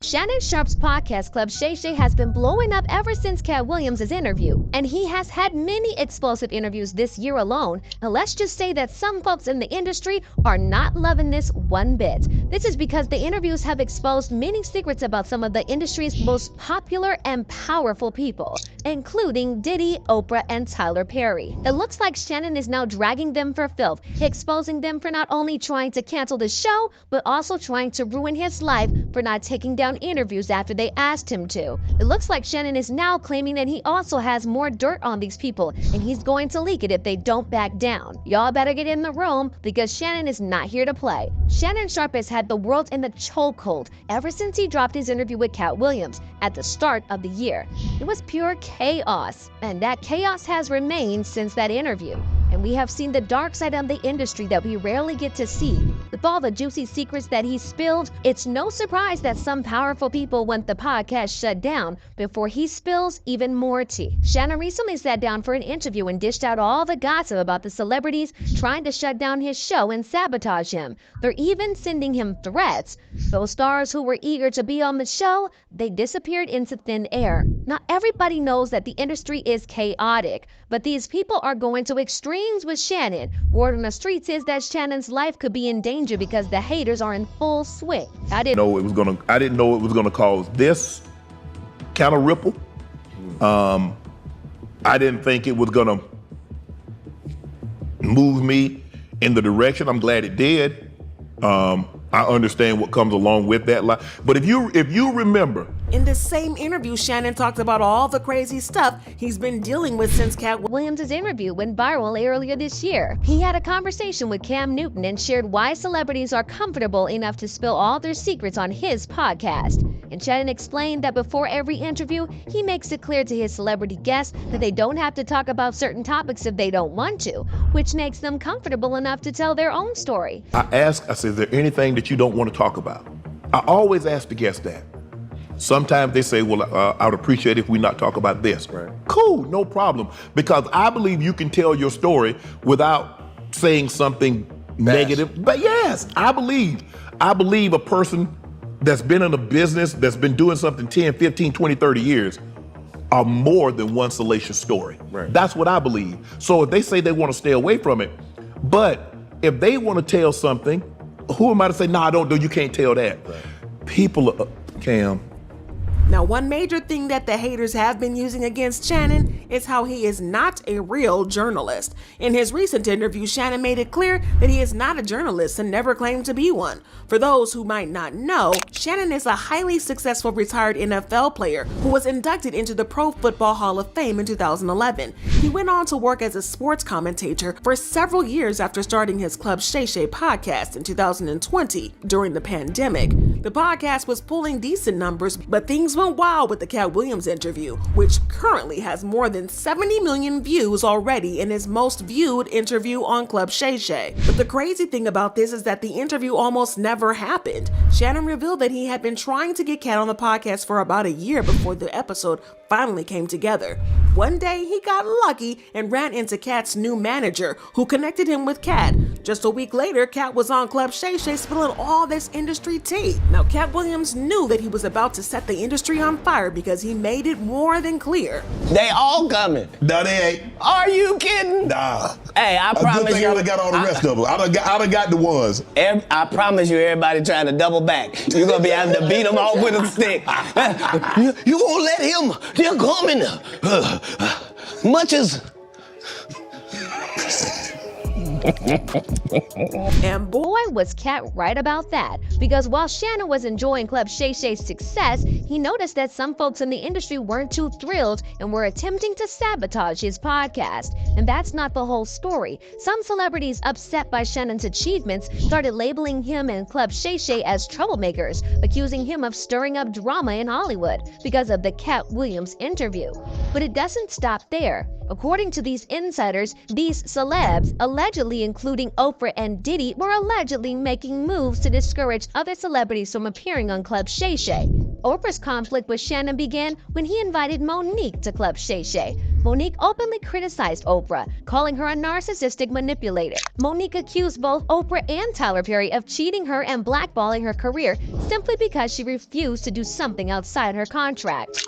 Shannon Sharpe's podcast Club Shay Shay has been blowing up ever since Katt Williams' interview, and he has had many explosive interviews this year alone. And let's just say that some folks in the industry are not loving this one bit. This is because the interviews have exposed many secrets about some of the industry's most popular and powerful people, including Diddy, Oprah, and Tyler Perry. It looks like Shannon is now dragging them for filth, exposing them for not only trying to cancel the show, but also trying to ruin his life for not taking down interviews after they asked him to. It looks like Shannon is now claiming that he also has more dirt on these people, and he's going to leak it if they don't back down. Y'all better get in the room, because Shannon is not here to play. Shannon Sharpe has had the world in the chokehold ever since he dropped his interview with Katt Williams at the start of the year. It was pure chaos, and that chaos has remained since that interview. And we have seen the dark side of the industry that we rarely get to see. With all the juicy secrets that he spilled, it's no surprise that some powerful people want the podcast shut down before he spills even more tea. Shannon recently sat down for an interview and dished out all the gossip about the celebrities trying to shut down his show and sabotage him. They're even sending him threats. Those stars who were eager to be on the show, they disappeared into thin air. Now everybody knows that the industry is chaotic, but these people are going to extremes with Shannon. Word on the streets is that Shannon's life could be in danger because the haters are in full swing. I didn't know it was gonna cause this kind of ripple. I didn't think it was gonna move me in the direction. I'm glad it did. I understand what comes along with that. But if you remember, in the same interview, Shannon talked about all the crazy stuff he's been dealing with since Katt Williams' interview went viral earlier this year. He had a conversation with Cam Newton and shared why celebrities are comfortable enough to spill all their secrets on his podcast. And Shannon explained that before every interview, he makes it clear to his celebrity guests that they don't have to talk about certain topics if they don't want to, which makes them comfortable enough to tell their own story. I said, is there anything that you don't want to talk about? I always ask the guests that. Sometimes they say, well, I would appreciate if we not talk about this. Right. Cool, no problem. Because I believe you can tell your story without saying something negative. But yes, I believe a person that's been in a business, that's been doing something 10, 15, 20, 30 years are more than one salacious story. Right. That's what I believe. So if they say they want to stay away from it, but if they want to tell something, who am I to say, nah, don't do, you can't tell that. Right. People, Cam. Now, one major thing that the haters have been using against Shannon is how he is not a real journalist. In his recent interview, Shannon made it clear that he is not a journalist and never claimed to be one. For those who might not know, Shannon is a highly successful retired NFL player who was inducted into the Pro Football Hall of Fame in 2011. He went on to work as a sports commentator for several years after starting his Club Shay Shay podcast in 2020 during the pandemic. The podcast was pulling decent numbers, but things went wild with the Katt Williams interview, which currently has more than 70 million views already in his most viewed interview on Club Shay Shay. But the crazy thing about this is that the interview almost never happened. Shannon revealed that he had been trying to get Katt on the podcast for about a year before the episode finally came together. One day he got lucky and ran into Katt's new manager, who connected him with Katt. Just a week later, Katt was on Club Shay Shay spilling all this industry tea. Now, Katt Williams knew that he was about to set the industry on fire because he made it more than clear. They all coming. No, they ain't. Are you kidding? Nah. Hey, I promise good thing you. I done got all the rest of them. I done got the ones. I promise you, everybody trying to double back. You're gonna be having to beat them off with a stick. You won't let him. They're coming. Much as. And boy, was Katt right about that. Because while Shannon was enjoying Club Shay Shay's success, he noticed that some folks in the industry weren't too thrilled and were attempting to sabotage his podcast. And that's not the whole story. Some celebrities upset by Shannon's achievements started labeling him and Club Shay Shay as troublemakers, accusing him of stirring up drama in Hollywood because of the Katt Williams interview. But it doesn't stop there. According to these insiders, these celebs, allegedly including Oprah and Diddy, were allegedly making moves to discourage other celebrities from appearing on Club Shay Shay. Oprah's conflict with Shannon began when he invited Monique to Club Shay Shay. Monique openly criticized Oprah, calling her a narcissistic manipulator. Monique accused both Oprah and Tyler Perry of cheating her and blackballing her career simply because she refused to do something outside her contract.